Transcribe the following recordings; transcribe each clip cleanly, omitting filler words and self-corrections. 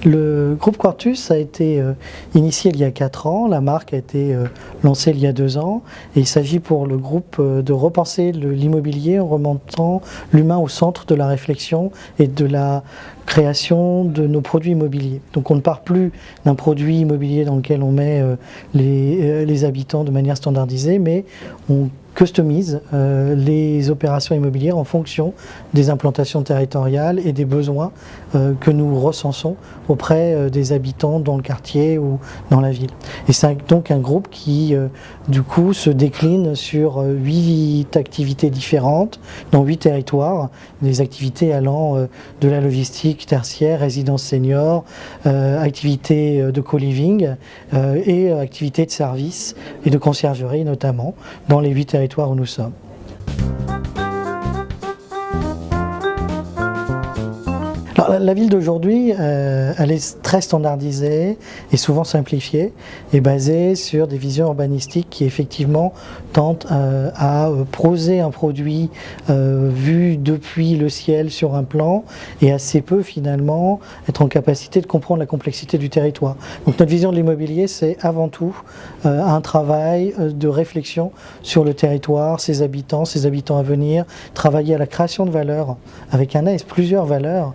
Le groupe Quartus a été initié il y a 4 ans, la marque a été lancée il y a 2 ans et il s'agit pour le groupe de repenser l'immobilier en remontant l'humain au centre de la réflexion et de la création de nos produits immobiliers. Donc on ne part plus d'un produit immobilier dans lequel on met les habitants de manière standardisée, mais on customise les opérations immobilières en fonction des implantations territoriales et des besoins que nous recensons auprès des habitants dans le quartier ou dans la ville. Et c'est donc un groupe qui du coup se décline sur 8 activités différentes dans 8 territoires, des activités allant de la logistique tertiaire, résidence senior, activités de co-living et activités de services et de conciergerie notamment dans les 8 territoires où nous sommes. Alors, la ville d'aujourd'hui, elle est très standardisée et souvent simplifiée et basée sur des visions urbanistiques qui effectivement tentent à poser un produit vu depuis le ciel sur un plan et assez peu finalement être en capacité de comprendre la complexité du territoire. Donc notre vision de l'immobilier, c'est avant tout un travail de réflexion sur le territoire, ses habitants à venir, travailler à la création de valeur avec un S, plusieurs valeurs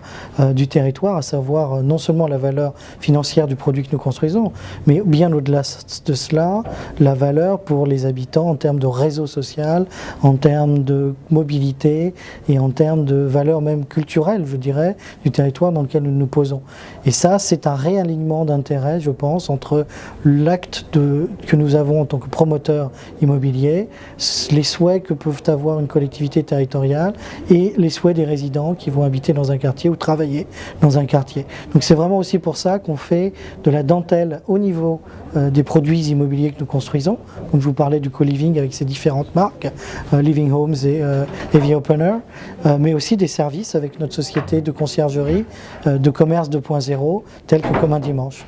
du territoire, à savoir non seulement la valeur financière du produit que nous construisons, mais bien au-delà de cela, la valeur pour les habitants en termes de réseau social, en termes de mobilité et en termes de valeur même culturelle, je dirais, du territoire dans lequel nous nous posons. Et ça, c'est un réalignement d'intérêt, je pense, entre l'acte que nous avons en tant que promoteur immobilier, les souhaits que peuvent avoir une collectivité territoriale et les souhaits des résidents qui vont habiter dans un quartier ou travailler dans un quartier. Donc c'est vraiment aussi pour ça qu'on fait de la dentelle au niveau des produits immobiliers que nous construisons. Comme je vous parlais du co-living avec ses différentes marques, Living Homes et Heavy Opener, mais aussi des services avec notre société de conciergerie, de commerce 2.0, tels que Comme un dimanche.